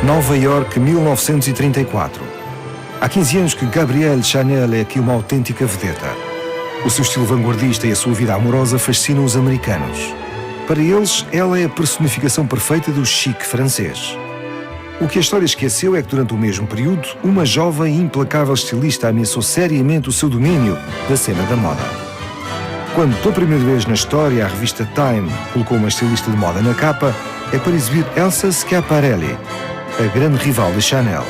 Nova York, 1934. Há 15 anos que Gabrielle Chanel é aqui uma autêntica vedeta. O seu estilo vanguardista e a sua vida amorosa fascinam os americanos. Para eles, ela é a personificação perfeita do chic francês. O que a história esqueceu é que durante o mesmo período, uma jovem e implacável estilista ameaçou seriamente o seu domínio da cena da moda. Quando pela primeira vez na história a revista Time colocou uma estilista de moda na capa, é para exibir Elsa Schiaparelli, a grande rival de Chanel.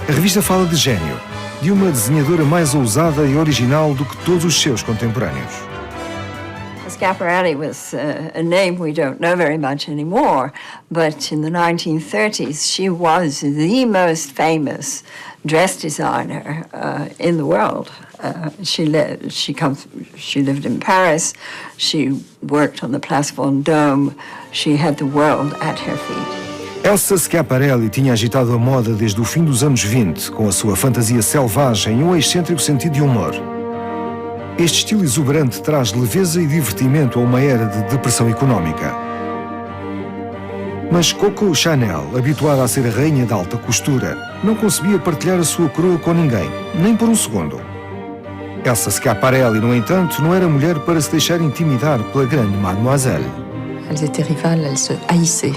A revista fala de gênio, de uma desenhadora mais ousada e original do que todos os seus contemporâneos. Schiaparelli was a name we don't know very much anymore, but in the 1930s she was the most famous dress designer in the world. She lived in Paris. She worked on the Place Vendôme. She had the world at her feet. Elsa Schiaparelli tinha agitado a moda desde o fim dos anos 20, com a sua fantasia selvagem e um excêntrico sentido de humor. Este estilo exuberante traz leveza e divertimento a uma era de depressão económica. Mas Coco Chanel, habituada a ser a rainha da alta costura, não concebia partilhar a sua coroa com ninguém, nem por um segundo. Elsa Schiaparelli, no entanto, não era mulher para se deixar intimidar pela grande mademoiselle. Elles étaient rivales, elles se haïssaient.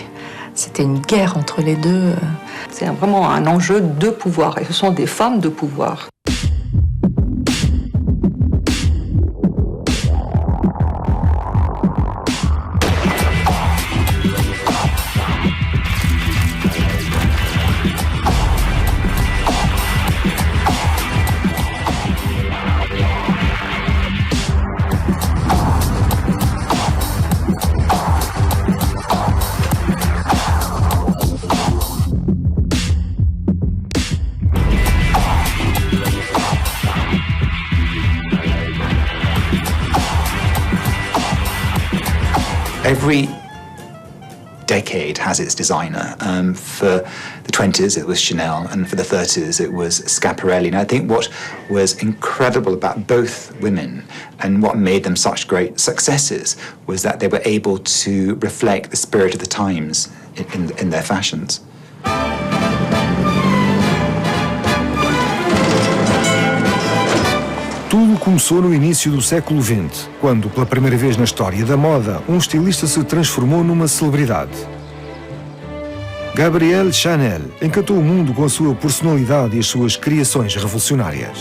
C'était une guerre entre les deux. C'est vraiment un enjeu de pouvoir, et ce sont des femmes de pouvoir. Every decade has its designer. For the 20s, it was Chanel, and for the 30s, it was Schiaparelli. And I think what was incredible about both women and what made them such great successes was that they were able to reflect the spirit of the times in their fashions. Tudo começou no início do século XX, quando, pela primeira vez na história da moda, um estilista se transformou numa celebridade. Gabrielle Chanel encantou o mundo com a sua personalidade e as suas criações revolucionárias.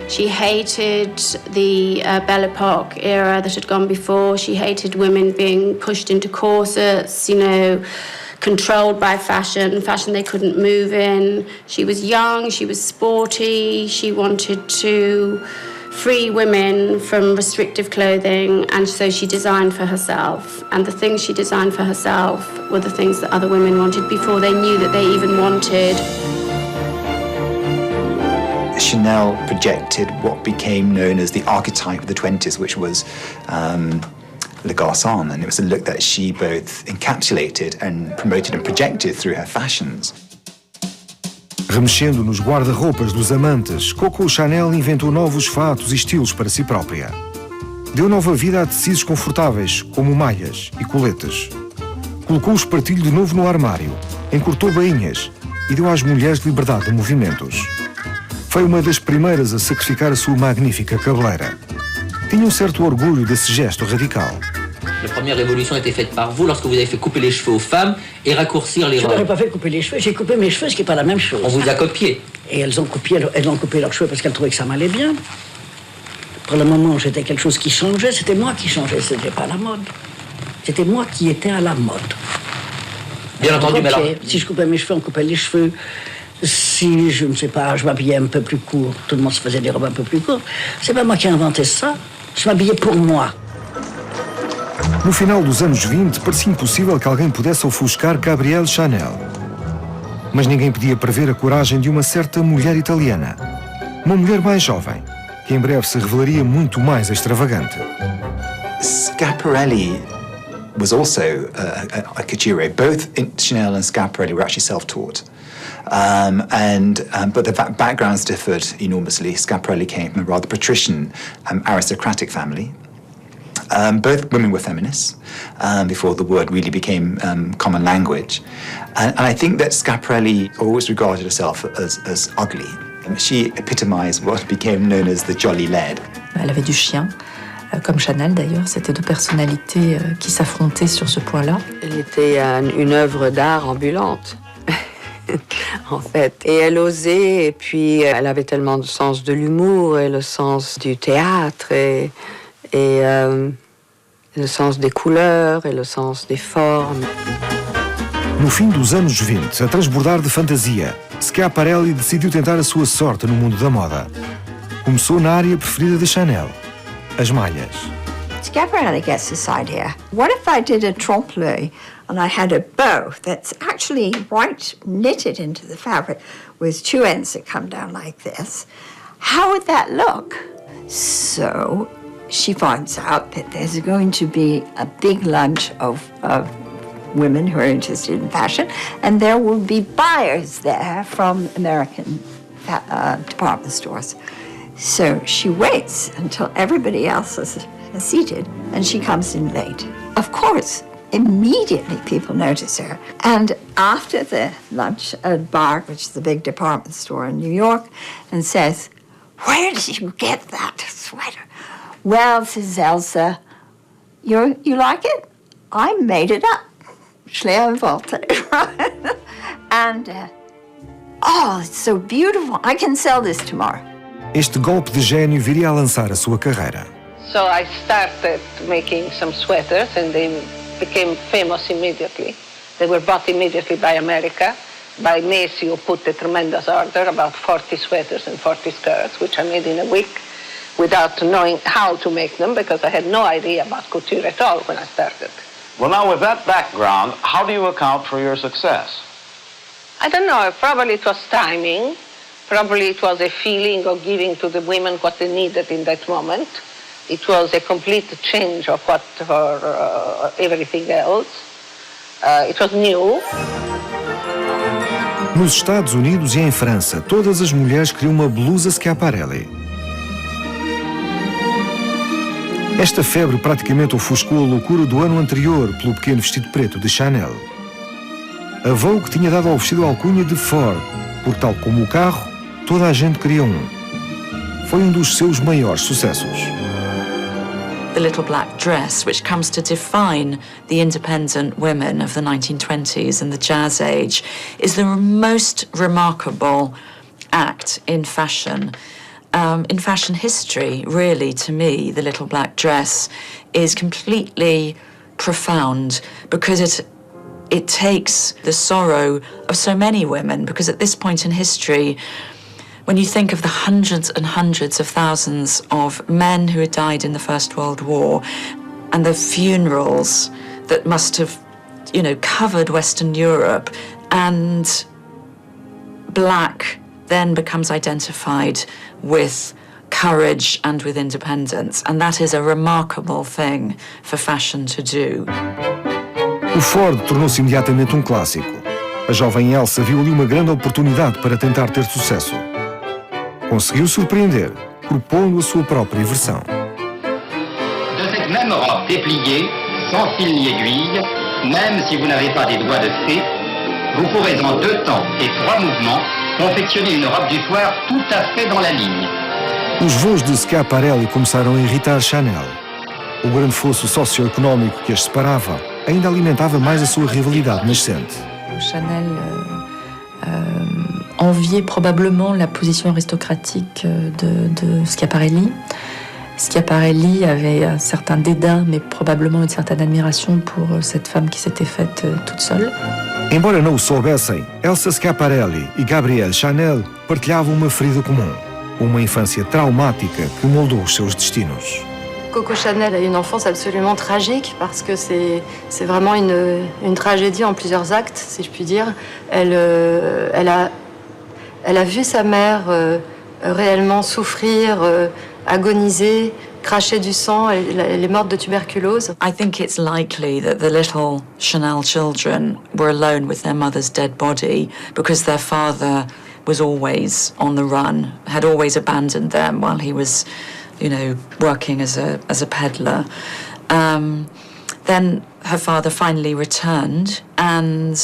She hated the Belle Epoque era that had gone before. She hated women being pushed into corsets, controlled by fashion they couldn't move in. She was young, she was sporty, she wanted to free women from restrictive clothing, and so she designed for herself. And the things she designed for herself were the things that other women wanted before they knew that they even wanted. Chanel projected what became known as the archetype of the 20s, which was Le Garçon, and it was a look that she both encapsulated and promoted and projected through her fashions. Remexendo nos guarda-roupas dos amantes, Coco Chanel inventou novos fatos e estilos para si própria. Deu nova vida a tecidos confortáveis, como malhas e coletes. Colocou o espartilho de novo no armário, encurtou bainhas e deu às mulheres liberdade de movimentos. Foi uma das primeiras a sacrificar a sua magnífica cabeleira. Tinha um certo orgulho desse gesto radical. La première révolution a été faite par vous lorsque vous avez fait couper les cheveux aux femmes et raccourcir les robes. Je n'aurais pas fait couper les cheveux, j'ai coupé mes cheveux, ce qui n'est pas la même chose. On vous a copié. Et elles ont coupé leurs cheveux parce qu'elles trouvaient que ça m'allait bien. Pour le moment où j'étais quelque chose qui changeait, c'était moi qui changeais, ce n'était pas la mode. C'était moi qui étais à la mode. Bien entendu, mais alors... Si je coupais mes cheveux, on coupait les cheveux. Si, je ne sais pas, je m'habillais un peu plus court, tout le monde se faisait des robes un peu plus courtes. C'est pas moi qui ai inventé ça, je m'habillais pour moi. No final dos anos 20, parecia impossível que alguém pudesse ofuscar Gabrielle Chanel. Mas ninguém podia prever a coragem de uma certa mulher italiana. Uma mulher mais jovem, que em breve se revelaria muito mais extravagante. Schiaparelli was also a couturier. Both Chanel and Schiaparelli were actually self-taught. But the backgrounds differed enormously. Schiaparelli came from a rather patrician, aristocratic family. Both women were feminists before the word really became common language. And I think that Schiaparelli always regarded herself as ugly. She epitomised what became known as the jolly lad. Elle avait du chien, comme Chanel d'ailleurs. C'était deux personnalités qui s'affrontaient sur ce point-là. Elle était une œuvre d'art ambulante, en fait. Et elle osait, et puis elle avait tellement le sens de l'humour et le sens du théâtre et le sens des couleurs et le sens des formes. No fim dos anos 20, a transbordar de fantasia, Schiaparelli decidiu tentar a sua sorte no mundo da moda. Começou na área preferida de Chanel, as malhas. Schiaparelli gets this idea. What if I did a trompe-l'oeil and I had a bow that's actually white knitted into the fabric with two ends that come down like this? How would that look? So she finds out that there's going to be a big lunch of women who are interested in fashion, and there will be buyers there from American department stores. So she waits until everybody else is seated, and she comes in late. Of course, immediately people notice her. And after the lunch at Barg, which is the big department store in New York, and says, "Where did you get that sweater?" "Well," says Elsa, you like it? I made it up. And, oh, it's so beautiful. I can sell this tomorrow. Este golpe de gênio viria a lançar a sua carreira. So I started making some sweaters and they became famous immediately. They were bought immediately by America, by Macy, who put a tremendous order, about 40 sweaters and 40 skirts, which I made in a week without knowing how to make them because I had no idea about couture at all when I started. Well, now, with that background, how do you account for your success? I don't know. Probably it was timing. Probably it was a feeling of giving to the women what they needed in that moment. It was a complete change of what for everything else. It was new. Nos Estados Unidos e em França, todas as mulheres queriam uma blusa Schiaparelli. Esta febre praticamente ofuscou a loucura do ano anterior pelo pequeno vestido preto de Chanel. A Vogue tinha dado ao vestido a alcunha de Ford, porque tal como o carro, toda a gente queria um. Foi dos seus maiores sucessos. The little black dress, which comes to define the independent women of the 1920s and the Jazz Age, is the most remarkable act in fashion. In fashion history, really, to me, the little black dress is completely profound because it takes the sorrow of so many women, because at this point in history, when you think of the hundreds and hundreds of thousands of men who had died in the First World War and the funerals that must have, covered Western Europe, and black then becomes identified with courage and with independence, and that is a remarkable thing for fashion to do. O Ford tornou-se imediatamente um clássico. A jovem Elsa viu ali uma grande oportunidade para tentar ter sucesso. Conseguiu surpreender, propondo a sua própria versão. De cette même robe dépliée, sans fil ni aiguille, même si vous n'avez pas des doigts de fée, vous pourrez en 2 temps et 3 mouvements confectionner une robe du soir tout à fait dans la ligne. Os voos de Schiaparelli começaram a irritar Chanel. O grande fosso socioeconómico que as separava ainda alimentava mais a sua rivalidade nascente. Chanel enviait probablement la position aristocratique de Schiaparelli. Schiaparelli avait un certain dédain, mais probablement une certaine admiration pour cette femme qui s'était faite toute seule. Embora não o soubessem, Elsa Schiaparelli e Gabrielle Chanel partilhavam uma ferida comum, uma infância traumática que moldou os seus destinos. Coco Chanel a une enfance absolument tragique parce que c'est vraiment une tragédie en plusieurs actes, si je puis dire. Elle a vu sa mère réellement souffrir, agoniser, cracher du sang. Elle est morte de tuberculose. I think it's likely that the little Chanel children were alone with their mother's dead body because their father was always on the run, had always abandoned them while he was, working as a peddler. Then her father finally returned and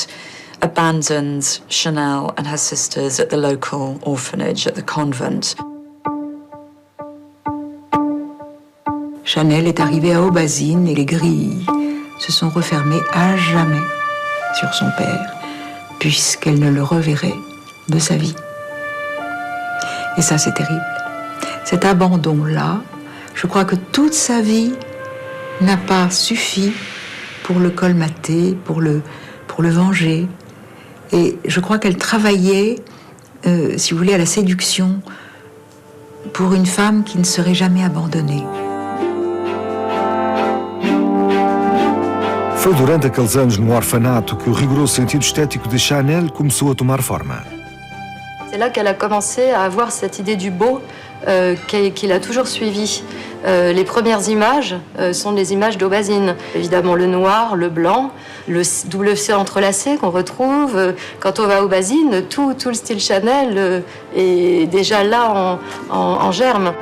abandoned Chanel and her sisters at the local orphanage, at the convent. Chanel est arrivée à Aubazine et les grilles se sont refermées à jamais sur son père, puisqu'elle ne le reverrait de sa vie. Et ça, c'est terrible. Cet abandon-là, je crois que toute sa vie n'a pas suffi pour le colmater, pour le venger. Et je crois qu'elle travaillait, si vous voulez, à la séduction pour une femme qui ne serait jamais abandonnée. Foi durante aqueles anos no orfanato que o rigoroso sentido estético de Chanel começou a tomar forma. C'est là qu'elle a commencé à avoir cette idée du beau qu'il a toujours suivie. Les premières images sont des images d'Aubazine. Évidemment le noir, le blanc, le double C entrelacé qu'on retrouve. Quand on va à Aubazine, tout le style Chanel est déjà là en germe.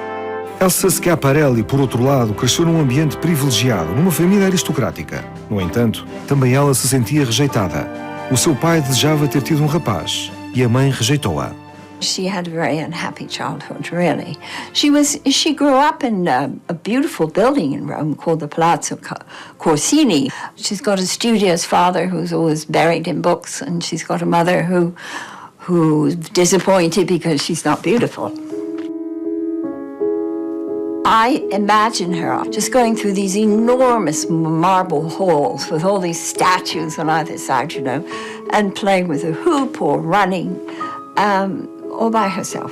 Elsa Schiaparelli, por outro lado, cresceu num ambiente privilegiado, numa família aristocrática. No entanto, também ela se sentia rejeitada. O seu pai desejava ter tido um rapaz e a mãe rejeitou-a. She had a very unhappy childhood, really. She grew up in a beautiful building in Rome called the Palazzo Corsini. She's got a studious father who's always buried in books, and she's got a mother who's disappointed because she's not beautiful. I imagine her just going through these enormous marble halls with all these statues on either side, you know, and playing with a hoop or running. All by herself.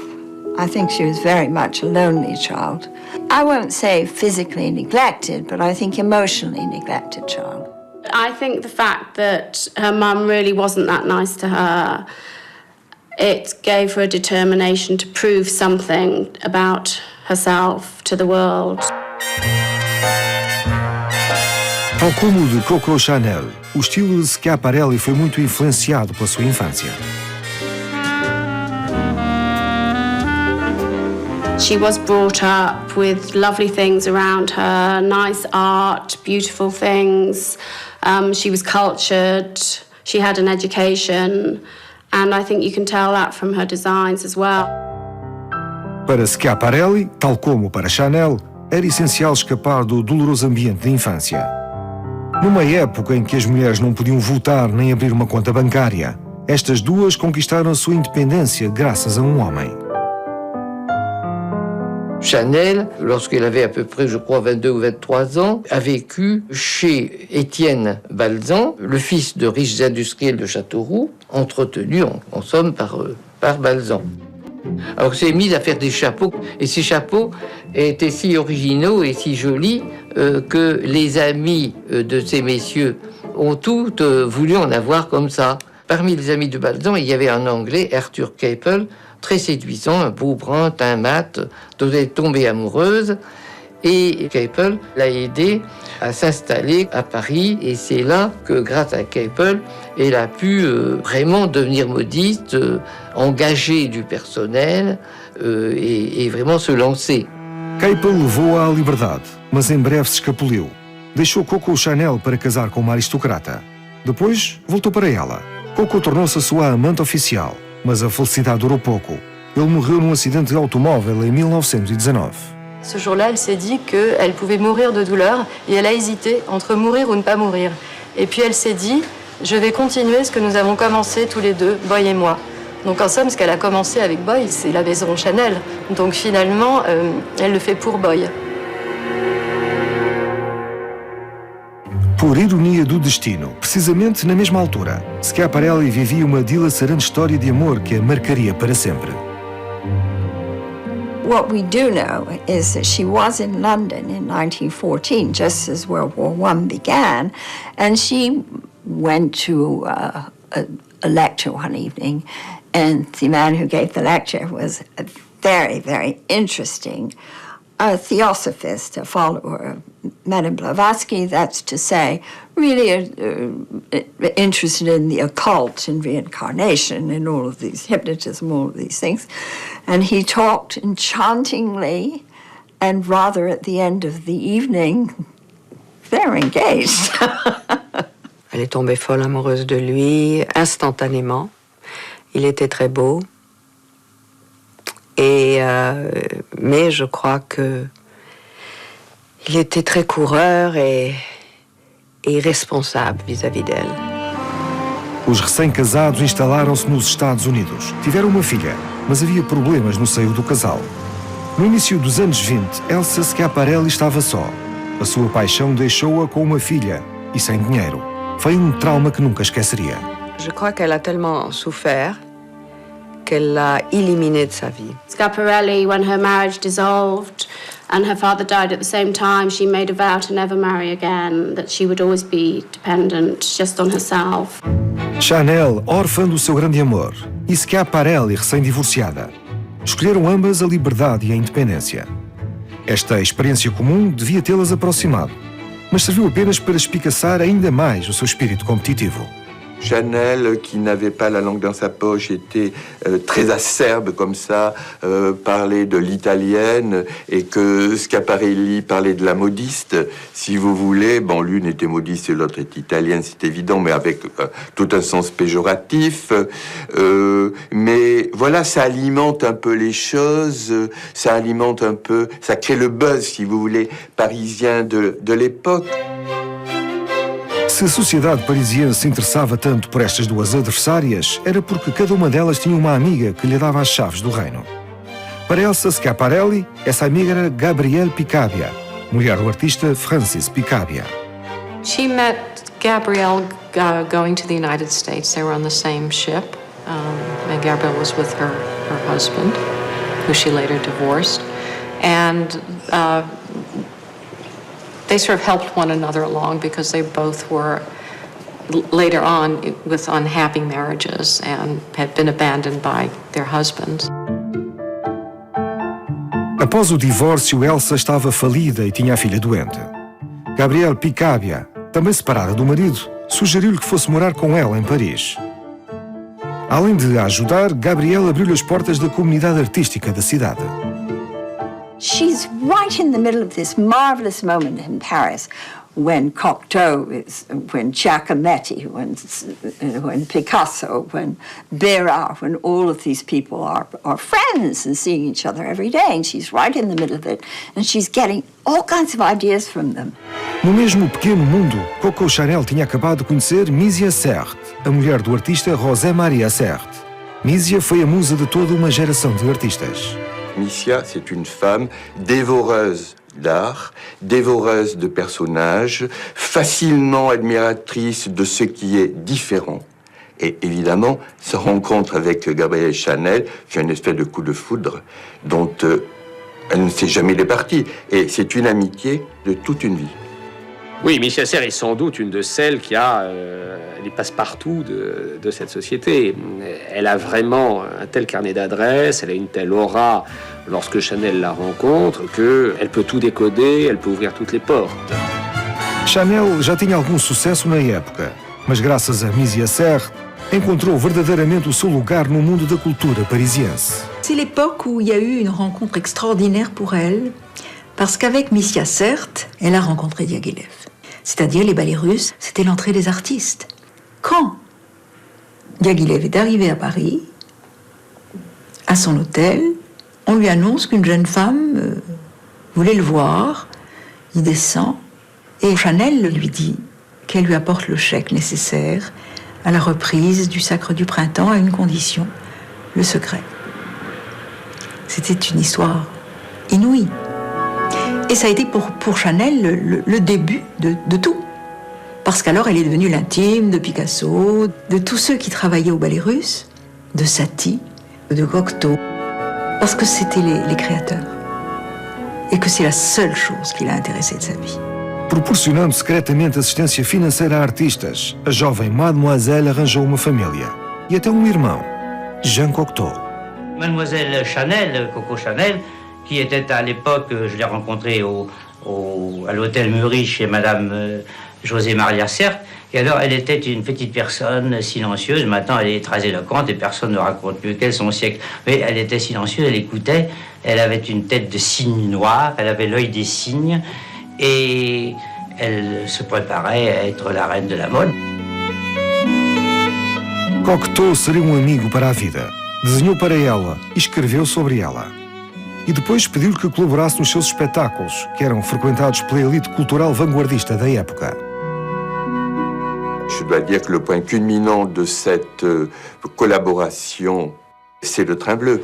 I think she was very much a lonely child. I won't say physically neglected, but I think emotionally neglected child. I think the fact that her mum really wasn't that nice to her, it gave her a determination to prove something about herself to the world. Tal como o de Coco Chanel, o estilo de Schiaparelli foi muito influenciado pela sua infância. She was brought up with lovely things around her, nice art, beautiful things. She was cultured, she had an education, and I think you can tell that from her designs as well. Para Schiaparelli, tal como para Chanel, era essencial escapar do doloroso ambiente da infância. Numa época em que as mulheres não podiam votar nem abrir uma conta bancária, estas duas conquistaram a sua independência graças a um homem. Chanel, lorsqu'elle avait à peu près, je crois, 22 ou 23 ans, a vécu chez Étienne Balzan, le fils de riches industriels de Châteauroux, entretenu en somme par Balzan. Alors, elle s'est mise à faire des chapeaux, et ces chapeaux étaient si originaux et si jolis que les amis de ces messieurs ont toutes voulu en avoir comme ça. Parmi les amis de Balzan, il y avait un Anglais, Arthur Capel, très séduisant, un beau brun, teint mat, dont elle est tombée amoureuse. Et Capel l'a aidé à s'installer à Paris. Et c'est là que, grâce à Capel, elle a pu vraiment devenir modiste, engager du personnel et vraiment se lancer. Capel levou-a à liberdade, mas em breve se escapuliu. Deixou Coco Chanel para casar com uma aristocrata. Depois, voltou para ela. Coco tornou-se a sua amante oficial. Mas a felicidade durou pouco. Ele morreu num acidente de automóvel em 1919. Ce jour-là, elle s'est dit qu'elle pouvait mourir de douleur et elle a hésité entre mourir ou ne pas mourir. Et puis elle s'est dit, je vais continuer ce que nous avons commencé tous les deux, Boy et moi. Donc en somme, ce qu'elle a commencé avec Boy, c'est la maison Chanel. Donc finalement, elle le fait pour Boy. Por ironia do destino, precisamente na mesma altura, Schiaparelli vivia uma dilacerante história de amor que a marcaria para sempre. What we do know is that she was in London in 1914, just as World War I began, and she went to a lecture one evening, and the man who gave the lecture was a very, very interesting theosophist, a follower of Madame Blavatsky, that's to say, really interested in the occult and reincarnation and all of these, hypnotism, all of these things. And he talked enchantingly, and rather at the end of the evening, they're engaged. Elle est tombée folle amoureuse de lui instantanément. Il était très beau. Mais je crois que il était très coureur et responsable vis-à-vis d'elle. Os recém-casados instalaram-se nos Estados Unidos. Tiveram uma filha, mas havia problemas no seio do casal. No início dos anos 20, Elsa Schiaparelli estava só. A sua paixão deixou-a com uma filha e sem dinheiro. Foi um trauma que nunca esqueceria. Je crois qu'elle a tellement souffert qu'elle l'a éliminé de sa vie. Schiaparelli, when her marriage dissolved and her father died at the same time, she made a vow to never marry again, that she would always be dependent just on herself. Chanel, órfã do seu grande amor, e Schiaparelli, recém-divorciada. Escolheram ambas a liberdade e a independência. Esta experiência comum devia tê-las aproximado, mas serviu apenas para espicaçar ainda mais o seu espírito competitivo. Chanel, qui n'avait pas la langue dans sa poche, était très acerbe comme ça, parlait de l'italienne, et que Schiaparelli parlait de la modiste, si vous voulez. Bon, l'une était modiste et l'autre est italienne, c'est évident, mais avec tout un sens péjoratif. Mais voilà, ça alimente un peu les choses, ça alimente un peu, ça crée le buzz, si vous voulez, parisien de l'époque. Se a sociedade parisiense se interessava tanto por estas duas adversárias, era porque cada uma delas tinha uma amiga que lhe dava as chaves do reino. Para Elsa Schiaparelli, essa amiga era Gabrielle Picabia, mulher do artista Francis Picabia. She met Gabrielle going to the United States. They were on the same ship, and Gabrielle was with her husband, who she later divorced. And they sort of helped one another along because they both were later on with unhappy marriages and had been abandoned by their husbands. Após o divórcio, Elsa estava falida e tinha a filha doente. Gabrielle Picabia, também separada do marido, sugeriu-lhe que fosse morar com ela em Paris. Além de a ajudar, Gabrielle abriu-lhe as portas da comunidade artística da cidade. She's right in the middle of this marvelous moment in Paris when Cocteau is, when Giacometti, when Picasso, when Bérard, when all of these people are friends and seeing each other every day, and she's right in the middle of it, and she's getting all kinds of ideas from them. No mesmo pequeno mundo, Coco Chanel tinha acabado de conhecer Misia Serres, a mulher do artista José Maria Serres. Misia foi a musa de toda uma geração de artistas. Misia, c'est une femme dévoreuse d'art, dévoreuse de personnages, facilement admiratrice de ce qui est différent. Et évidemment, sa rencontre avec Gabrielle Chanel fait une espèce de coup de foudre dont elle ne s'est jamais départie. Et c'est une amitié de toute une vie. Oui, Misia Serres est sans doute une de celles qui a les passe-partout de cette société. Elle a vraiment un tel carnet d'adresses, elle a une telle aura lorsque Chanel la rencontre qu'elle peut tout décoder, elle peut ouvrir toutes les portes. Chanel já tinha algum sucesso na época, mas graças a Misia Serres, encontrou verdadeiramente o seu lugar no mundo da cultura parisiense. C'est l'époque où il y a eu une rencontre extraordinaire pour elle, parce qu'avec Misia Serres, elle a rencontré Diaghilev. C'est-à-dire les ballets russes, c'était l'entrée des artistes. Quand Diaghilev est arrivé à Paris, à son hôtel, on lui annonce qu'une jeune femme voulait le voir. Il descend et Chanel lui dit qu'elle lui apporte le chèque nécessaire à la reprise du Sacre du Printemps à une condition, le secret. C'était une histoire inouïe. Et ça a été pour Chanel le début de tout. Parce qu'alors elle est devenue l'intime de Picasso, de tous ceux qui travaillaient au ballet russe, de Satie, de Cocteau. Parce que c'était les créateurs. Et que c'est la seule chose qui l'a intéressée de sa vie. Proporcionando secretamente assistência financeira a artistas, a jovem Mademoiselle arranjou uma família. E até um irmão, Jean Cocteau. Mademoiselle Chanel, Coco Chanel, qui était à l'époque, je l'ai rencontrée à l'hôtel Murray chez Madame José Maria Serres. Et alors, elle était une petite personne silencieuse. Maintenant, elle est très éloquente et personne ne raconte mieux qu'elle son siècle. Mais elle était silencieuse, elle écoutait. Elle avait une tête de cygne noire, elle avait l'œil des cygnes. Et elle se préparait à être la reine de la mode. Cocteau seria um amigo para a vida. Desenhou para ela e escreveu sobre ela. E depois pediu-lhe que colaborasse nos seus espetáculos, que eram frequentados pela elite cultural vanguardista da época. Je dois dire que le point culminant de cette collaboration, c'est le Train Bleu,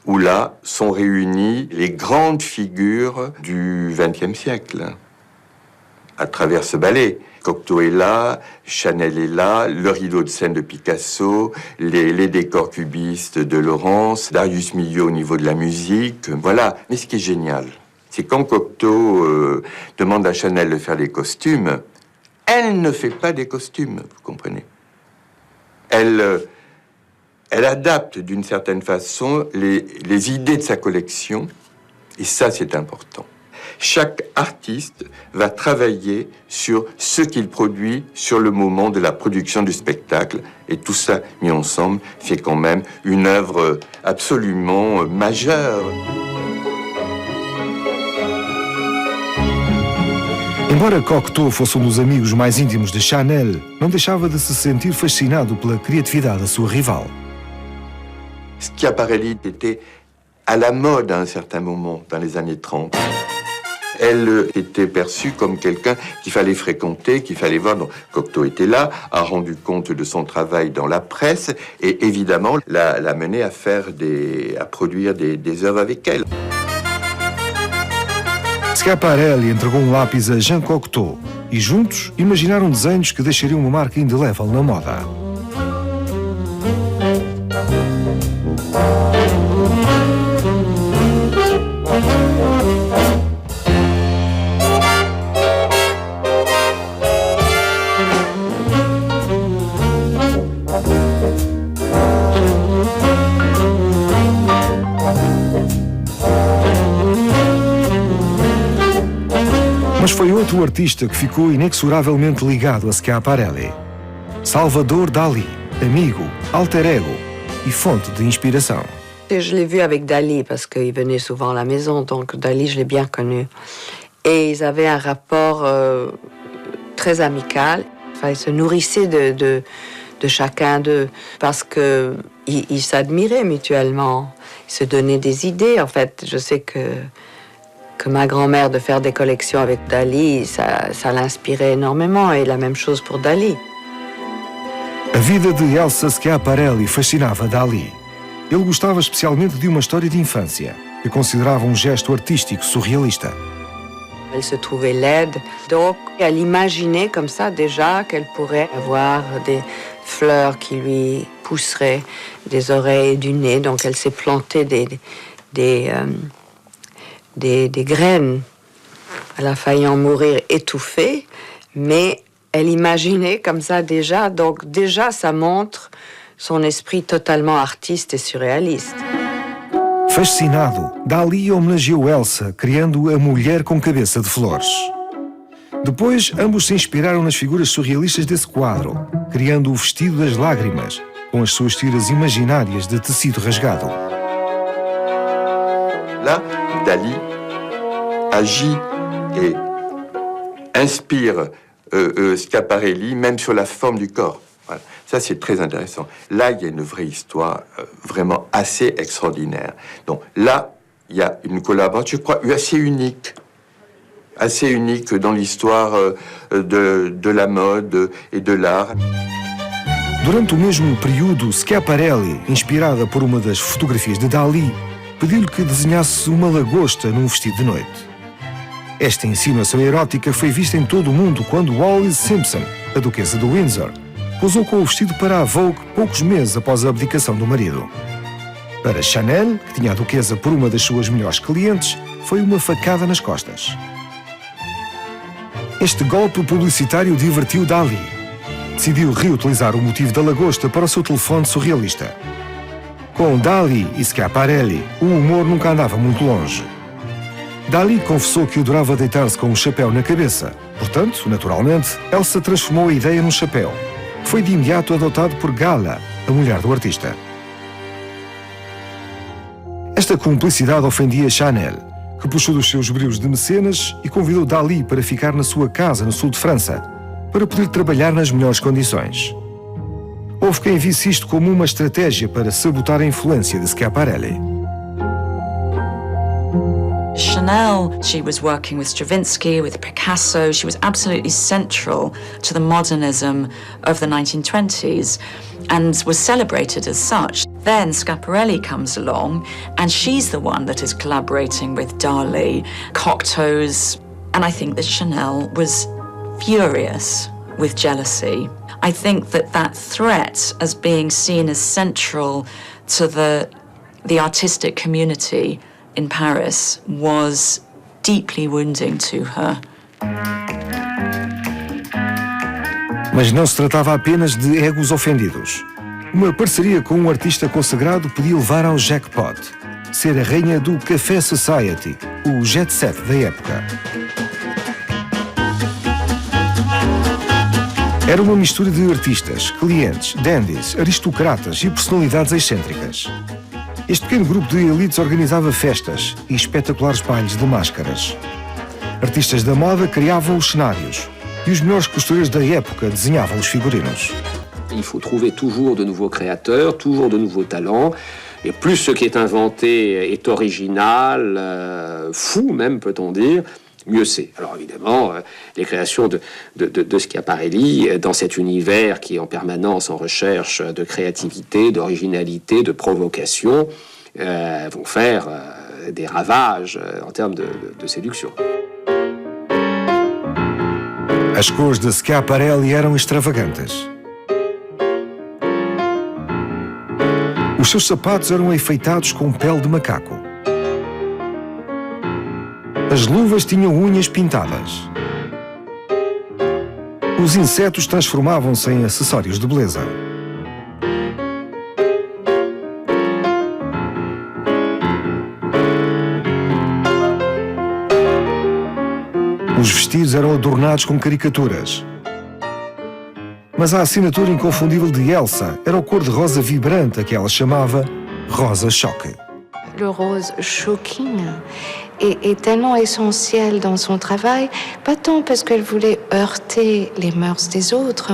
où là sont réunies les grandes figures du XXe siècle, à travers ce ballet. Cocteau est là, Chanel est là, le rideau de scène de Picasso, les décors cubistes de Laurence, Darius Milhaud au niveau de la musique, voilà. Mais ce qui est génial, c'est quand Cocteau demande à Chanel de faire les costumes, elle ne fait pas des costumes, vous comprenez. Elle adapte d'une certaine façon les idées de sa collection, et ça c'est important. Chaque artiste va travailler sur ce qu'il produit sur le moment de la production du spectacle. Et tout ça mis ensemble fait quand même une œuvre absolument majeure. Embora Cocteau fosse dos amigos mais íntimos de Chanel, não deixava de se sentir fascinado pela criatividade da sua rival. Schiaparelli était à la mode à un certain moment, dans les années 30. Elle était perçue comme quelqu'un qu'il fallait fréquenter, qu'il fallait voir. Donc, Cocteau était là, a rendu compte de son travail dans la presse et évidemment l'a mené à produire des œuvres avec elle. Schiaparelli entregou lápis a Jean Cocteau e juntos imaginaram desenhos que deixariam uma marca indelével na moda. Mas foi outro artista que ficou inexoravelmente ligado a Schiaparelli. Salvador Dali, amigo, alter ego e fonte de inspiration. Je l'ai vu avec Dali parce qu'il venait souvent à la maison, donc Dali, je l'ai bien connu. Et ils avaient un rapport très amical. Enfin, ils se nourrissaient de chacun d'eux parce qu'ils s'admiraient mutuellement. Ils se donnaient des idées. En fait, je sais que ma grand-mère de faire des collections avec Dali, ça l'inspirait énormément, et la même chose pour Dali. A vida de Elsa Schiaparelli fascinava Dali. Ele gostava especialmente de uma história de infância, que considerava gesto artístico surrealista. Elle se trouvait laide, donc elle imaginait comme ça déjà qu'elle pourrait avoir des fleurs qui lui pousseraient des oreilles et du nez, donc elle s'est plantée des graines. Elle a failli en mourir étouffée, mais elle imaginait comme ça déjà. Donc déjà, ça montre son esprit totalement artiste et surréaliste. Fascinado, Dali homenageou Elsa, criando a Mulher com Cabeça de Flores. Depois, ambos se inspiraram nas figuras surrealistas desse quadro, criando o Vestido das Lágrimas, com as suas tiras imaginárias de tecido rasgado. Là, Dali agit et inspire Schiaparelli, même sur la forme du corps. Voilà. Ça, c'est très intéressant. Là, il y a une vraie histoire vraiment assez extraordinaire. Donc là, il y a une collaboration, je crois, assez unique dans l'histoire de la mode et de l'art. Durante o mesmo período, Schiaparelli, inspirada por uma das fotografias de Dali, pediu-lhe que desenhasse uma lagosta num vestido de noite. Esta insinuação erótica foi vista em todo o mundo quando Wallis Simpson, a duquesa de Windsor, posou com o vestido para a Vogue poucos meses após a abdicação do marido. Para Chanel, que tinha a duquesa por uma das suas melhores clientes, foi uma facada nas costas. Este golpe publicitário divertiu Dali. Decidiu reutilizar o motivo da lagosta para o seu telefone surrealista. Com Dali e Schiaparelli, o humor nunca andava muito longe. Dali confessou que adorava deitar-se com um chapéu na cabeça. Portanto, naturalmente, Elsa transformou a ideia num chapéu. Foi de imediato adotado por Gala, a mulher do artista. Esta cumplicidade ofendia Chanel, que puxou dos seus brilhos de mecenas e convidou Dali para ficar na sua casa no sul de França, para poder trabalhar nas melhores condições. Houve quem visse isto como uma estratégia para sabotar a influência de Schiaparelli. Chanel, she was working with Stravinsky, with Picasso. She was absolutely central to the modernism of the 1920s and was celebrated as such. Then Schiaparelli comes along and she's the one that is collaborating with Dali, Cocteau's, and I think that Chanel was furious with jealousy. I think that that threat as being seen as central to the artistic community in Paris was deeply wounding to her. Mas não se tratava apenas de egos ofendidos. Uma parceria com um artista consagrado podia levar ao jackpot, ser a rainha do Café Society, o jet set da época. Era uma mistura de artistas, clientes, dandies, aristocratas e personalidades excêntricas. Este pequeno grupo de elites organizava festas e espetaculares bailes de máscaras. Artistas da moda criavam os cenários e os melhores costureiros da época desenhavam os figurinos. Il faut trouver toujours de nouveaux créateurs, toujours de nouveaux talents. Et plus ce qui est inventé est original, fou même peut-on dire, mieux c'est. Alors évidemment, les créations de Schiaparelli, dans cet univers qui est en permanence en recherche de créativité, d'originalité, de provocation, vont faire des ravages en termes de séduction. As cores de Schiaparelli eram extravagantes. Os seus sapatos eram enfeitados com pele de macaco. As luvas tinham unhas pintadas. Os insetos transformavam-se em acessórios de beleza. Os vestidos eram adornados com caricaturas. Mas a assinatura inconfundível de Elsa era o cor-de-rosa vibrante a que ela chamava rosa choque. Le rose shocking est tellement essentiel dans son travail, pas tant parce qu'elle voulait heurter les mœurs des autres,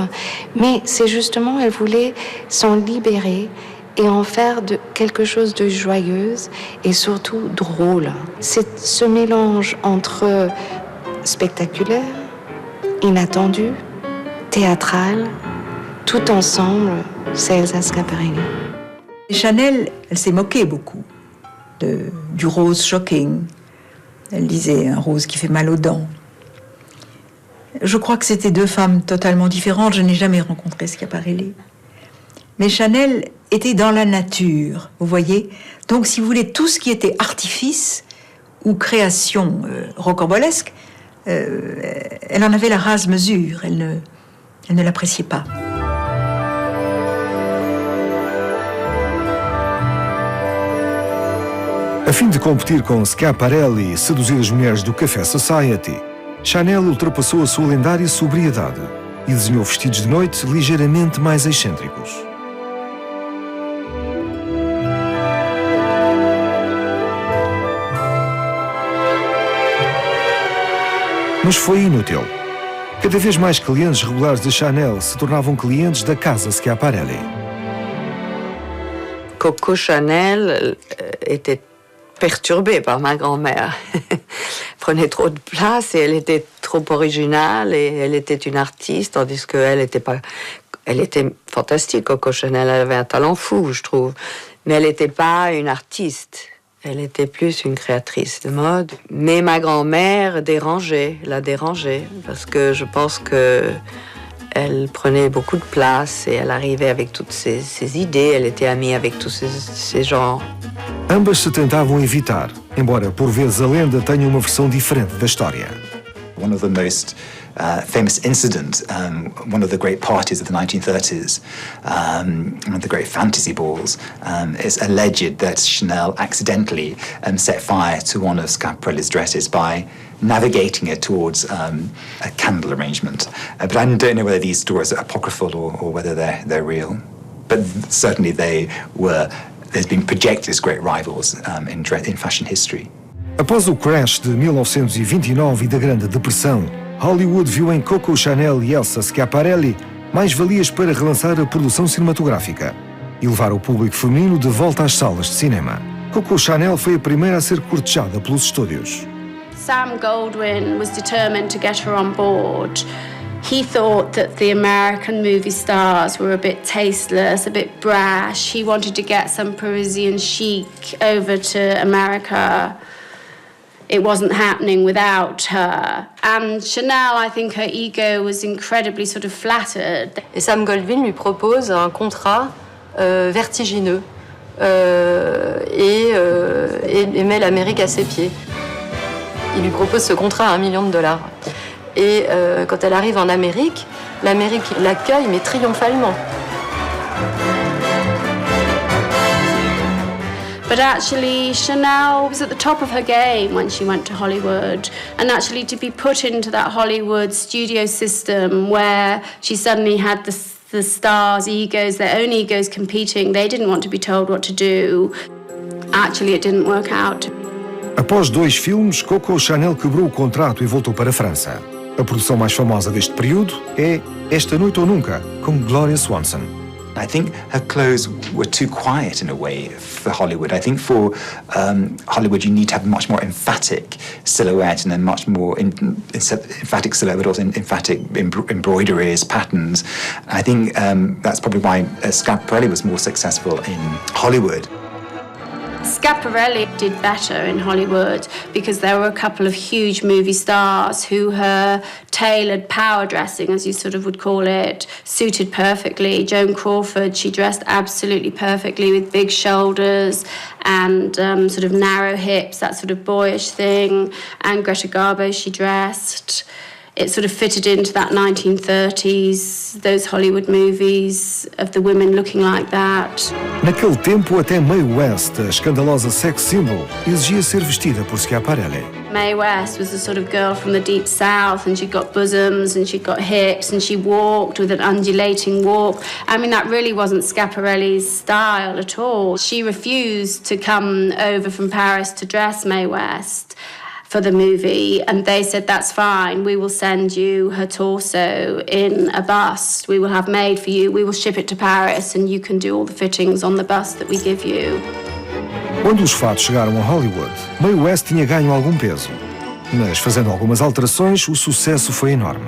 mais c'est justement elle voulait s'en libérer et en faire quelque chose de joyeux et surtout drôle. C'est ce mélange entre spectaculaire, inattendu, théâtral, tout ensemble, c'est Elsa Schiaparelli. Chanel, elle s'est moquée beaucoup du rose shocking. Elle disait un rose qui fait mal aux dents. Je crois que c'était deux femmes totalement différentes. Je n'ai jamais rencontré Schiaparelli. Mais Chanel était dans la nature, vous voyez. Donc, si vous voulez, tout ce qui était artifice ou création rocambolesque, elle en avait la rase mesure. Elle ne l'appréciait pas. A fim de competir com Schiaparelli e seduzir as mulheres do Café Society, Chanel ultrapassou a sua lendária sobriedade e desenhou vestidos de noite ligeiramente mais excêntricos. Mas foi inútil. Cada vez mais clientes regulares de Chanel se tornavam clientes da casa Schiaparelli. Coco Chanel était perturbée par ma grand-mère. Prenait trop de place et elle était trop originale et elle était une artiste, tandis qu'elle n'était pas... Elle était fantastique, Coco Chanel, elle avait un talent fou, je trouve. Mais elle n'était pas une artiste. Elle était plus une créatrice de mode. Mais ma grand-mère la dérangeait, parce que je pense qu'elle prenait beaucoup de place et elle arrivait avec toutes ses idées, elle était amie avec tous ces gens. Ambas se tentavam evitar, embora por vezes a lenda tenha uma versão diferente da história. One of the most famous incidents, one of the great parties of the 1930s, one of the great fantasy balls, it's alleged that Chanel accidentally set fire to one of Schiaparelli's dresses by navigating it towards a candle arrangement. But I don't know whether these stories are apocryphal or whether they're real. But certainly they've been projected as great rivals in fashion history. Após o crash de 1929 e da Grande Depressão, Hollywood viu em Coco Chanel e Elsa Schiaparelli mais-valias para relançar a produção cinematográfica e levar o público feminino de volta às salas de cinema. Coco Chanel foi a primeira a ser cortejada pelos estúdios. Sam Goldwyn was determined to get her on board. He thought that the American movie stars were a bit tasteless, a bit brash. He wanted to get some Parisian chic over to America. It wasn't happening without her. And Chanel, I think her ego was incredibly sort of flattered. Et Sam Goldwyn lui propose un contrat vertigineux et met l'Amérique à ses pieds. Il lui propose ce contrat à $1 million. Et quand elle arrive en Amérique, l'Amérique l'accueille, mais triomphalement. But actually, Chanel was at the top of her game when she went to Hollywood. And actually, to be put into that Hollywood studio system where she suddenly had the stars' egos, their own egos competing, they didn't want to be told what to do. Actually, it didn't work out. Após 2 filmes, Coco Chanel quebrou o contrato e voltou para a França. A produção mais famosa deste período é Esta Noite ou Nunca, com Gloria Swanson. I think her clothes were too quiet in a way for Hollywood. I think for Hollywood, you need to have much more emphatic silhouette and then much more emphatic silhouette, but also emphatic embroideries, patterns. And I think that's probably why Schiaparelli was more successful in Hollywood. Schiaparelli did better in Hollywood because there were a couple of huge movie stars who her tailored power dressing, as you sort of would call it, suited perfectly. Joan Crawford, she dressed absolutely perfectly with big shoulders and sort of narrow hips, that sort of boyish thing. And Greta Garbo, she dressed. It sort of fitted into that 1930s, those Hollywood movies of the women looking like that. Naquele tempo, até Mae West, a escandalosa sex symbol, exigia ser vestida por Schiaparelli. Mae West was a sort of girl from the deep south, and she'd got bosoms and she'd got hips and she walked with an undulating walk. I mean, that really wasn't Schiaparelli's style at all. She refused to come over from Paris to dress Mae West for the movie, and they said, that's fine, we will send you her torso in a bust we will have made for you, we will ship it to Paris and you can do all the fittings on the bust that we give you. Quando os fatos chegaram a Hollywood, Mae West tinha ganho algum peso, mas fazendo algumas alterações, o sucesso foi enorme.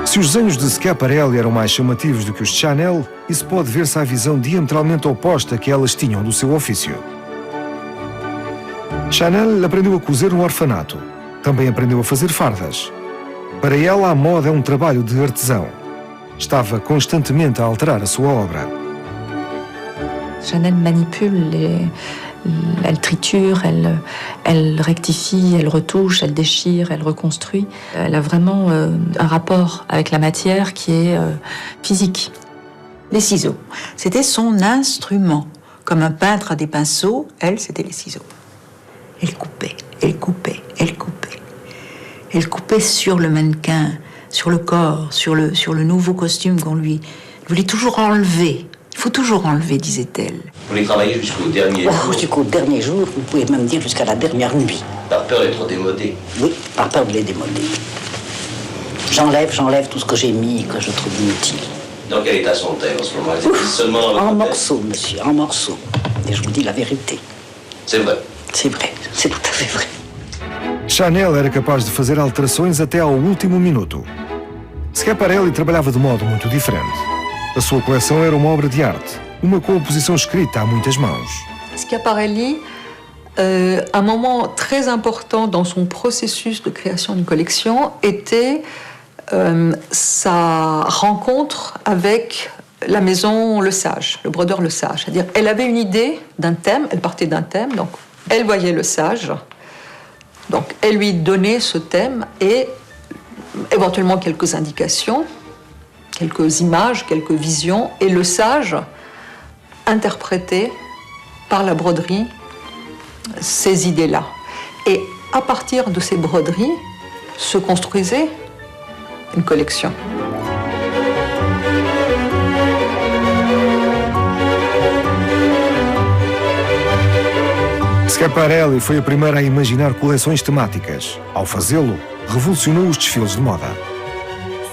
Se os desenhos de Schiaparelli eram mais chamativos do que os de Chanel, isso pode ver-se à visão diametralmente oposta que elas tinham do seu ofício. Chanel aprendeu a cozer no orfanato. Também aprendeu a fazer fardas. Para ela, a moda é trabalho de artesão. Estava constantemente a alterar a sua obra. Chanel manipule, elle triture, elle rectifie, elle retouche, elle déchire, elle reconstruit. Elle a vraiment un rapport avec la matière qui est physique. Les ciseaux, c'était son instrument. Comme un peintre a des pinceaux, elle, c'était les ciseaux. Elle coupait, elle coupait, elle coupait. Elle coupait sur le mannequin, sur le corps, sur le nouveau costume qu'on lui voulait toujours enlever. Il faut toujours enlever, disait-elle. Vous voulez travailler jusqu'au dernier jour? Jusqu'au dernier jour, vous pouvez même dire jusqu'à la dernière nuit. Par peur d'être démodé? Oui, par peur de les démoder. J'enlève tout ce que j'ai mis et que je trouve inutile. Dans quel état sont-elles en ce moment? Seulement en morceaux, monsieur, en morceaux. Et je vous dis la vérité. C'est vrai. C'est vrai, c'est tout à fait vrai. Chanel era capaz de fazer alterações até ao último minuto. Schiaparelli trabalhava de modo muito diferente. A sua coleção era uma obra de arte, uma composição escrita a muitas mãos. Schiaparelli, un moment très important dans son processus de création d'une collection était sa rencontre avec la maison Le Sage, le brodeur Le Sage. C'est-à-dire, elle avait une idée d'un thème, elle partait d'un thème, donc elle voyait Le Sage, donc elle lui donnait ce thème et éventuellement quelques indications, quelques images, quelques visions, et Le Sage interprétait par la broderie ces idées-là. Et à partir de ces broderies se construisait une collection. Schiaparelli foi a primeira a imaginar coleções temáticas. Ao fazê-lo, revolucionou os desfiles de moda.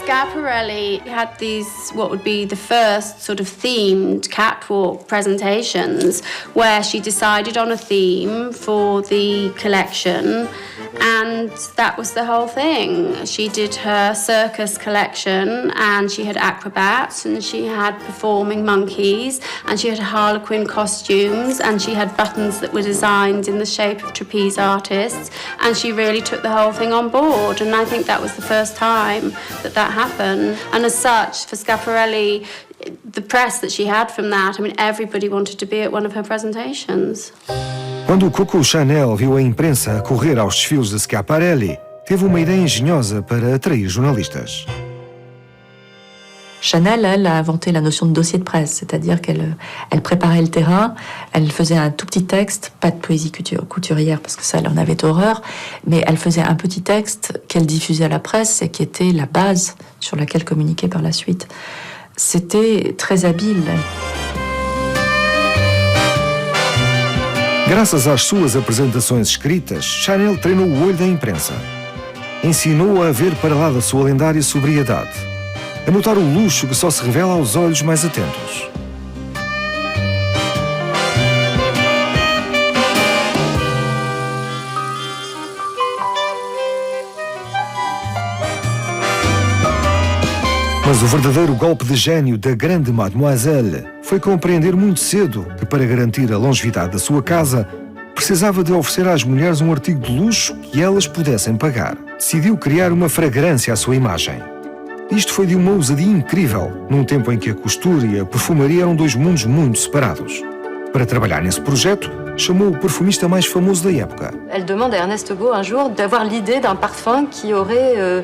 Schiaparelli had these, what would be the first sort of themed catwalk presentations, where she decided on a theme for the collection, and that was the whole thing. She did her circus collection, and she had acrobats, and she had performing monkeys, and she had harlequin costumes, and she had buttons that were designed in the shape of trapeze artists, and she really took the whole thing on board, and I think that was the first time that happened. And as such, for Schiaparelli, the press that she had from that, I mean, everybody wanted to be at one of her presentations. Quando Coco Chanel viu a imprensa correr aos desfiles de Schiaparelli, teve uma ideia engenhosa para atrair jornalistas. Chanel, elle, a inventé la notion de dossier de presse, c'est-à-dire qu'elle préparait le terrain, elle faisait un tout petit texte, pas de poésie couturière parce que ça, elle en avait horreur, mais elle faisait un petit texte qu'elle diffusait à la presse et qui était la base sur laquelle communiquer par la suite. C'était très habile. Graças às suas apresentações escritas, Chanel treinou o olho da imprensa. Ensinou-a a ver para lá da sua lendária sobriedade, a notar o luxo que só se revela aos olhos mais atentos. Mas o verdadeiro golpe de gênio da grande Mademoiselle foi compreender muito cedo que, para garantir a longevidade da sua casa, precisava de oferecer às mulheres um artigo de luxo que elas pudessem pagar. Decidiu criar uma fragrância à sua imagem. Isto foi de uma ousadia incrível, num tempo em que a costura e a perfumaria eram dois mundos muito separados. Para trabalhar nesse projeto, chamou o perfumista mais famoso da época. Elle demande à Ernest Go un jour d'avoir l'idée d'un parfum qui aurait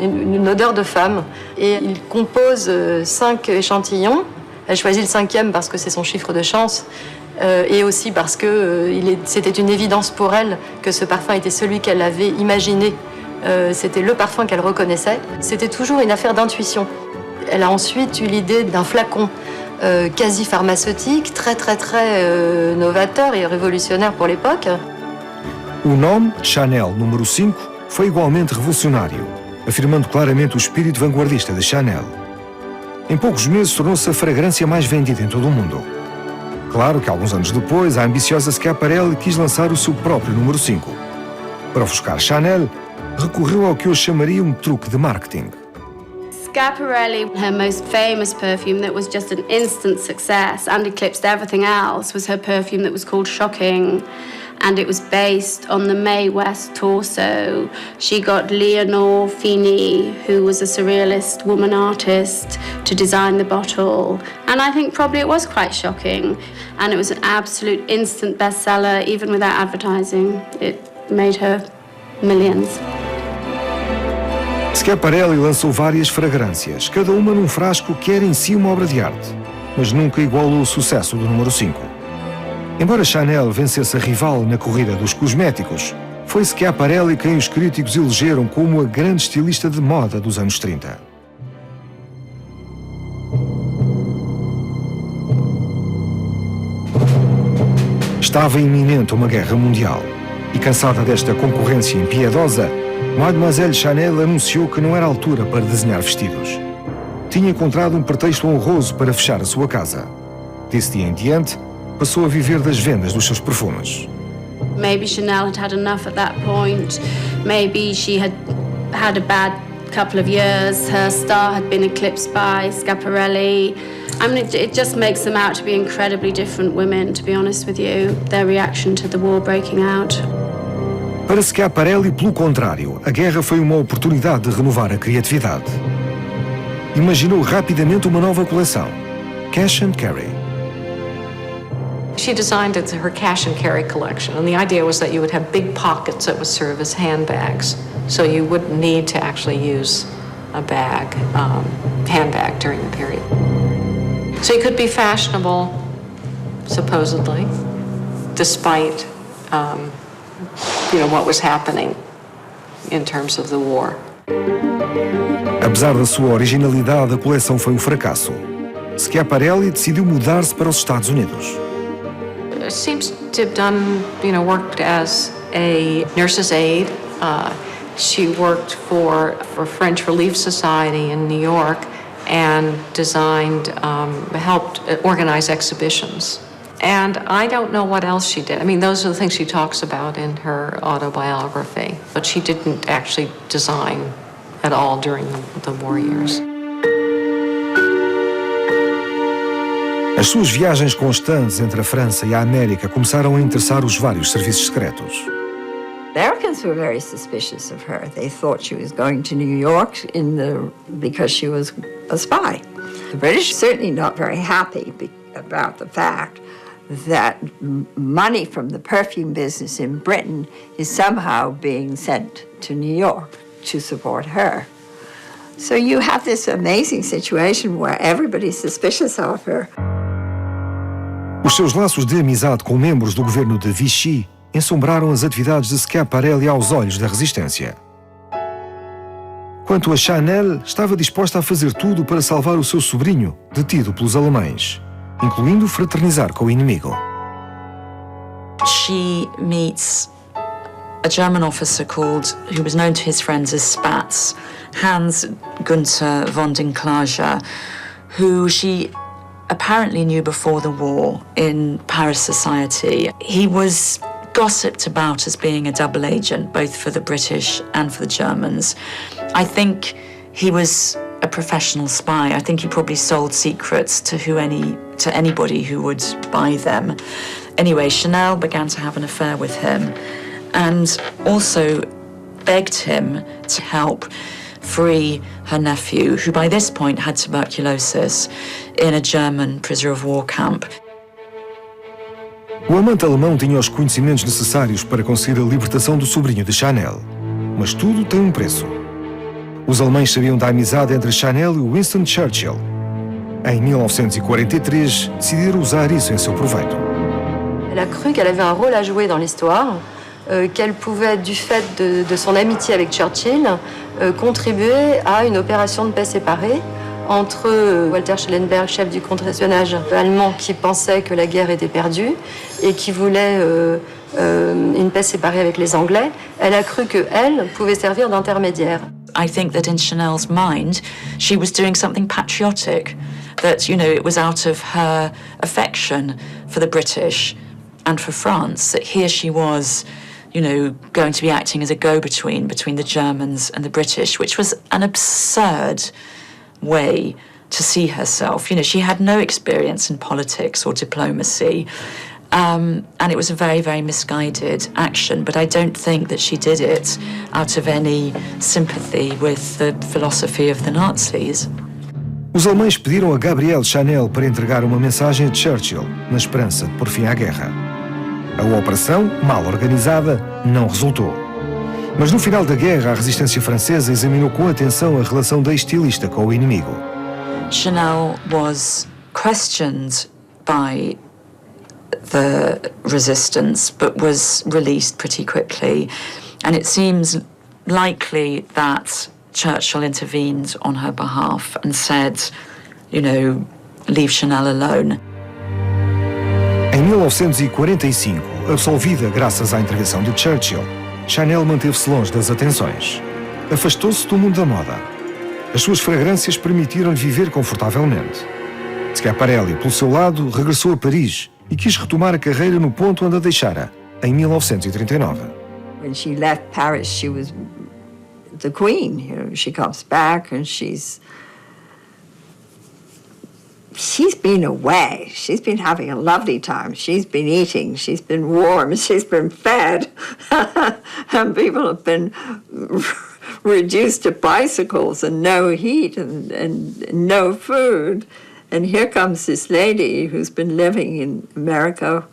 une odeur de femme. Et il compose 5 échantillons. Elle choisit le 5e parce que c'est son chiffre de chance. Et aussi parce que c'était une évidence pour elle que ce parfum était celui qu'elle avait imaginé. C'était le parfum qu'elle reconnaissait. C'était toujours une affaire d'intuition. Elle a ensuite eu l'idée d'un flacon quasi pharmaceutique, très novateur et révolutionnaire pour l'époque. O nome, Chanel número 5, foi igualmente revolucionário, afirmando claramente o espírito vanguardista de Chanel. Em poucos meses tornou-se a fragrância mais vendida em todo o mundo. Claro que alguns anos depois, a ambiciosa Schiaparelli quis lançar o seu próprio número 5. Para ofuscar Chanel, recorreu ao que eu chamaria um truque de marketing. Schiaparelli, her most famous perfume that was just an instant success and eclipsed everything else, was her perfume that was called Shocking, and it was based on the Mae West torso. She got Leonore Fini, who was a surrealist woman artist, to design the bottle, and I think probably it was quite shocking, and it was an absolute instant bestseller even without advertising. It made her millions. Schiaparelli lançou várias fragrâncias, cada uma num frasco que era em si uma obra de arte, mas nunca igualou o sucesso do número 5. Embora Chanel vencesse a rival na corrida dos cosméticos, foi Schiaparelli quem os críticos elegeram como a grande estilista de moda dos anos 30. Estava iminente uma guerra mundial e, cansada desta concorrência impiedosa, Mademoiselle Chanel anunciou que não era a altura para desenhar vestidos. Tinha encontrado um pretexto honroso para fechar a sua casa. Desse dia em diante, passou a viver das vendas dos seus perfumes. Maybe Chanel had had enough at that point. Maybe she had had a bad couple of years. Her star had been eclipsed by Schiaparelli. I mean, it just makes them out to be incredibly different women, to be honest with you, their reaction to the war breaking out. Para Schiaparelli, pelo contrário, a guerra foi uma oportunidade de renovar a criatividade. Imaginou rapidamente uma nova coleção, Cash and Carry. She designed her cash and carry collection, and the idea was that you would have big pockets that would serve as handbags, so you wouldn't need to actually use a handbag during the period. So you could be fashionable, supposedly, despite what was happening in terms of the war. Apesar da sua originalidade, a coleção foi um fracasso. Schiaparelli decidiu mudar-se para os Estados Unidos. It seems have done, worked as a nurse's aide. She worked for French Relief Society in New York and designed, helped organize exhibitions. And I don't know what else she did. I mean, those are the things she talks about in her autobiography. But she didn't actually design at all during the war years. As suas viagens constantes entre a França e a América começaram a interessar os vários serviços secretos. Americans were very suspicious of her. They thought she was going to New York because she was a spy. The British certainly not very happy about the fact that money from the perfume business in Britain is somehow being sent to New York to support her. So you have this amazing situation where everybody's suspicious of her. Os seus laços de amizade com membros do governo de Vichy ensombraram as atividades de Schiaparelli aos olhos da resistência. Quanto a Chanel, estava disposta a fazer tudo para salvar o seu sobrinho, detido pelos alemães, incluindo fraternizar com o inimigo. She meets a German officer who was known to his friends as Spatz, Hans Gunther von Dinklage, who she apparently knew before the war in Paris society. He was gossiped about as being a double agent, both for the British and for the Germans. I think he was a professional spy. I think he probably sold secrets to anybody who would buy them. Anyway, Chanel began to have an affair with him and also begged him to help free her nephew, who by this point had tuberculosis, in a German prisoner of war camp. O amante alemão tinha os conhecimentos necessários para conseguir a libertação do sobrinho de Chanel. Mas tudo tem um preço. Os alemães sabiam da amizade entre Chanel e Winston Churchill. Em 1943, decidiram usar isso em seu proveito. Elle a cru qu'elle avait un rôle à jouer dans l'histoire, qu'elle pouvait, du fait de son amitié avec Churchill, contribuer à une opération de paix séparée entre Walter Schellenberg, chef du contre-espionnage allemand, qui pensait que la guerre était perdue et qui voulait une paix séparée avec les Anglais. Elle a cru qu'elle pouvait servir d'intermédiaire. I think that in Chanel's mind, she was doing something patriotic, that, it was out of her affection for the British and for France, that here she was, going to be acting as a go-between between the Germans and the British, which was an absurd way to see herself. She had no experience in politics or diplomacy, and it was a very, very misguided action, but I don't think that she did it out of any sympathy with the philosophy of the Nazis. Os alemães pediram a Gabrielle Chanel para entregar uma mensagem a Churchill, na esperança de pôr fim à guerra. A operação, mal organizada, não resultou. Mas no final da guerra, a resistência francesa examinou com atenção a relação da estilista com o inimigo. Chanel was questioned by the resistance, but was released pretty quickly. And it seems likely that Churchill intervened on her behalf and said, leave Chanel alone. Em 1945, absolvida graças à intervenção de Churchill, Chanel manteve-se longe das atenções. Afastou-se do mundo da moda. As suas fragrâncias permitiram-lhe viver confortavelmente. Schiaparelli, pelo seu lado, regressou a Paris e quis retomar a carreira no ponto onde a deixara, em 1939. When she left Paris, she was the queen. She comes back and she's been away. She's been having a lovely time. She's been eating. She's been warm. She's been fed. And people have been reduced to bicycles and no heat and no food. And here comes this lady who's been living in America.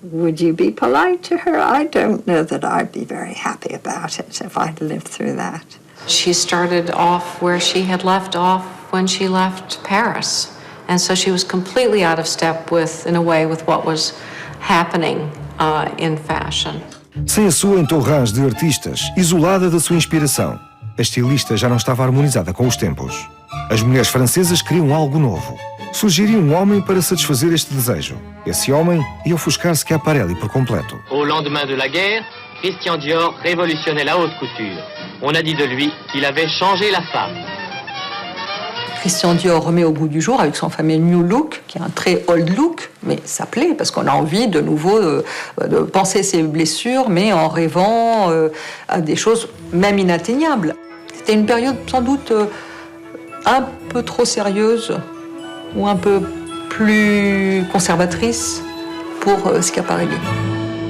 Would you be polite to her? I don't know that I'd be very happy about it if I'd lived through that. She started off where she had left off when she left Paris. And so she was completely out of step in a way, with what was happening in fashion. Sem a sua entourage de artistas, isolada da sua inspiração, a estilista já não estava harmonizada com os tempos. As mulheres francesas queriam algo novo. Surgiria um homem para satisfazer este desejo. Esse homem ia ofuscar Schiaparelli por completo. Au lendemain de la guerre, Christian Dior révolutionnait la haute couture. On a dit de lui qu'il avait changé la femme. Christian Dior remet au goût du jour avec son fameux New Look, qui est un très old look, mais ça plaît parce qu'on a envie de nouveau de penser ses blessures, mais en rêvant à des choses même inatteignables. C'était une période sans doute un peu trop sérieuse ou un peu plus conservatrice pour Schiaparelli.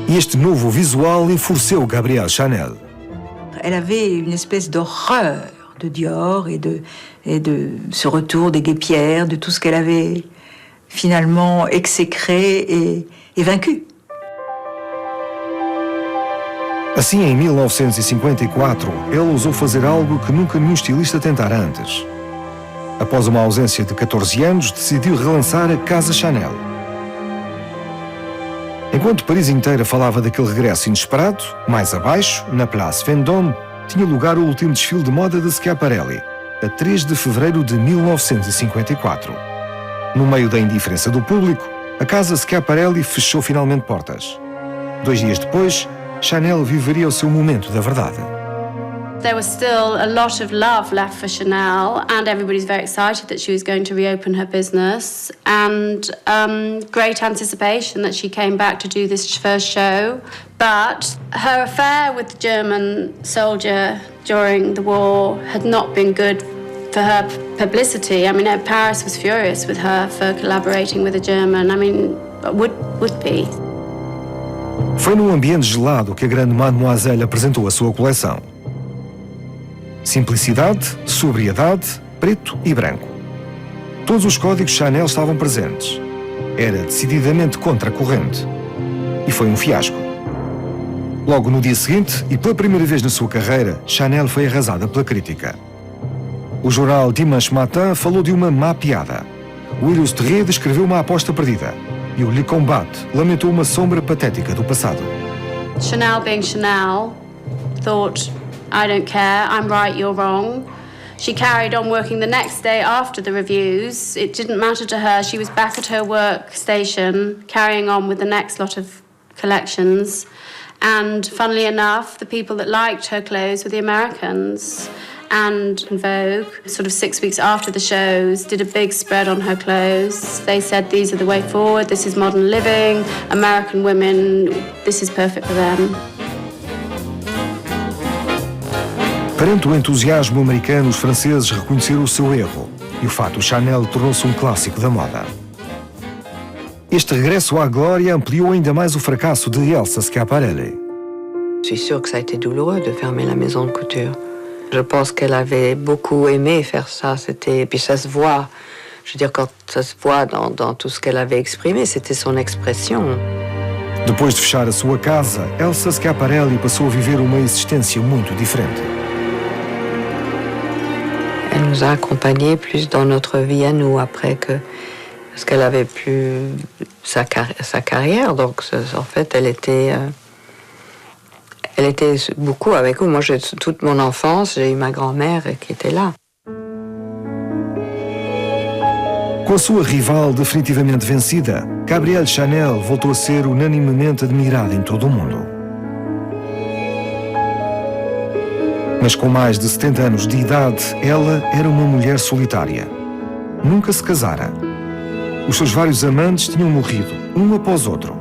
E este novo visual enfureceu Gabrielle Chanel. Elle avait une espèce d'horreur de Dior et de ce retour des guêpières, de tout ce qu'elle avait finalement exécré et vaincu. Assim, em 1954, ela ousou fazer algo que nunca nenhum estilista tentara antes. Após uma ausência de 14 anos, decidiu relançar a Casa Chanel. Enquanto Paris inteira falava daquele regresso inesperado, mais abaixo, na Place Vendôme, tinha lugar o último desfile de moda de Schiaparelli, a 3 de fevereiro de 1954. No meio da indiferença do público, a Casa Schiaparelli fechou finalmente portas. 2 dias depois, Chanel viveria o seu momento da verdade. There was still a lot of love left for Chanel, and everybody's very excited that she was going to reopen her business, and great anticipation that she came back to do this first show. But her affair with the German soldier during the war had not been good for her publicity. I mean, Paris was furious with her for collaborating with a German. I mean, would be. Foi num ambiente gelado que a grande Mademoiselle apresentou a sua coleção. Simplicidade, sobriedade, preto e branco. Todos os códigos Chanel estavam presentes. Era decididamente contra a corrente. E foi um fiasco. Logo no dia seguinte, e pela primeira vez na sua carreira, Chanel foi arrasada pela crítica. O jornal Dimanche Matin falou de uma má piada. O Illustré descreveu uma aposta perdida. E o Le Combat lamentou uma sombra patética do passado. Chanel, being Chanel, thought, I don't care, I'm right, you're wrong. She carried on working the next day after the reviews. It didn't matter to her. She was back at her workstation, carrying on with the next lot of collections. And funnily enough, the people that liked her clothes were the Americans. And Vogue, sort of 6 weeks after the shows, did a big spread on her clothes. They said, these are the way forward, this is modern living, American women, this is perfect for them. Perante o entusiasmo americano, os franceses reconheceram o seu erro e o fato Chanel tornou-se um clássico da moda. Este regresso à glória ampliou ainda mais o fracasso de Elsa Schiaparelli. Je suis sûre que ça a été douloureux de fermer la maison de couture. Je pense qu'elle avait beaucoup aimé faire ça. Et puis ça se voit, je veux dire, quand ça se voit dans tout ce qu'elle avait exprimé, c'était son expression. Depois de fechar a sua casa, Elsa Schiaparelli passou a viver uma existência muito diferente. Elle nous a accompagnés plus dans notre vie à nous après que... Parce qu'elle avait plus sa carrière, donc en fait, elle était beaucoup avec nous. Moi, toute mon enfance, j'ai eu ma grand-mère qui était là. Com a sua rival definitivamente vencida, Gabrielle Chanel voltou a ser unanimemente admirada em todo o mundo. Mas com mais de 70 anos de idade, ela era uma mulher solitária. Nunca se casara. Os seus vários amantes tinham morrido, um após outro.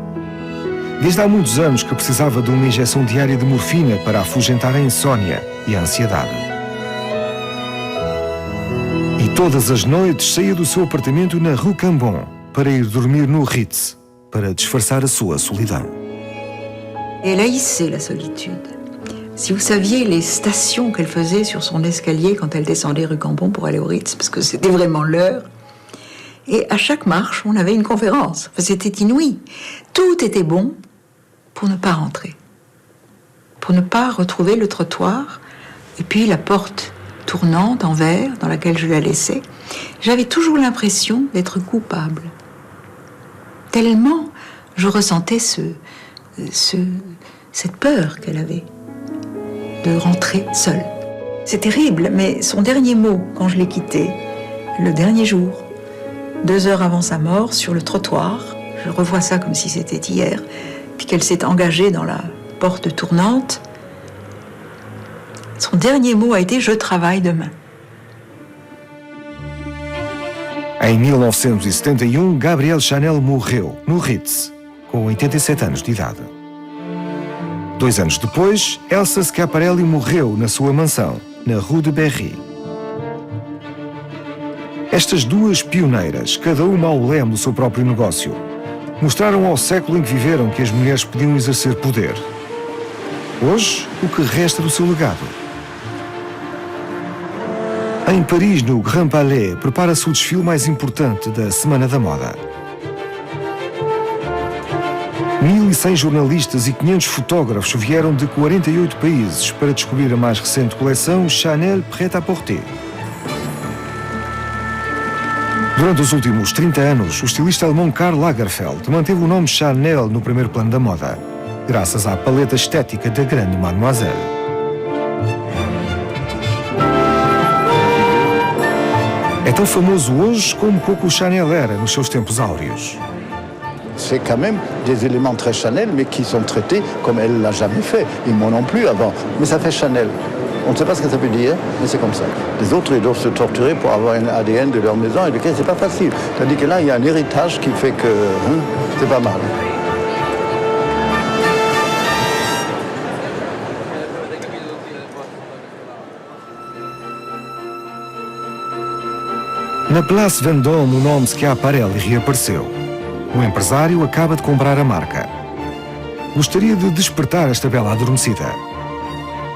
Desde há muitos anos que precisava de uma injeção diária de morfina para afugentar a insônia e a ansiedade. E todas as noites saía do seu apartamento na Rue Cambon para ir dormir no Ritz, para disfarçar a sua solidão. Elle haïssait la solitude. Si vous saviez les stations qu'elle faisait sur son escalier quand elle descendait rue Cambon pour aller au Ritz, parce que c'était vraiment l'heure. Et à chaque marche, on avait une conférence. Enfin, c'était inouï. Tout était bon pour ne pas rentrer. Pour ne pas retrouver le trottoir et puis la porte tournante en verre dans laquelle je la laissais. J'avais toujours l'impression d'être coupable. Tellement je ressentais cette peur qu'elle avait de rentrer seule. C'est terrible, mais son dernier mot quand je l'ai quittée, le dernier jour, 2 heures avant sa mort, sur le trottoir. Je revois ça comme si c'était hier. Puis qu'elle s'est engagée dans la porte tournante. Son dernier mot a été « Je travaille demain ». Em 1971, Gabrielle Chanel morreu, no Ritz, com 87 anos de idade. 2 anos depois, Elsa Schiaparelli morreu na sua mansão, na Rue de Berry. Estas duas pioneiras, cada uma ao leme do seu próprio negócio, mostraram ao século em que viveram que as mulheres podiam exercer poder. Hoje, o que resta do seu legado? Em Paris, no Grand Palais, prepara-se o desfile mais importante da Semana da Moda. 1.100 jornalistas e 500 fotógrafos vieram de 48 países para descobrir a mais recente coleção Chanel Prêt-à-Porter. Durante os últimos 30 anos, o estilista alemão Karl Lagerfeld manteve o nome Chanel no primeiro plano da moda, graças à paleta estética da grande Mademoiselle. É tão famoso hoje como Coco Chanel era nos seus tempos áureos. C'est quand même des éléments très Chanel, mais qui sont traités comme elle ne l'a jamais fait. Et moi non plus avant. Mais ça fait Chanel. On ne sait pas ce que ça veut dire, mais c'est comme ça. Les autres, ils doivent se torturer pour avoir un ADN de leur maison et lequel c'est pas facile. Tandis que là, il y a un héritage qui fait que c'est pas mal. Na Place Vendôme, o nome Schiaparelli reapareceu. O empresário acaba de comprar a marca. Gostaria de despertar esta bela adormecida.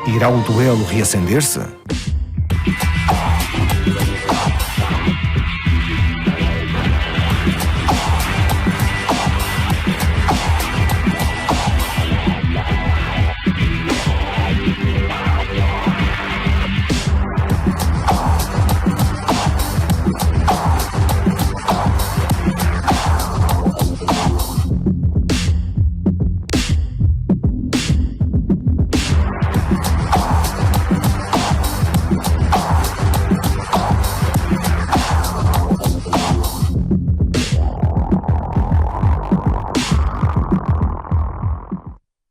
Irá o duelo reacender-se?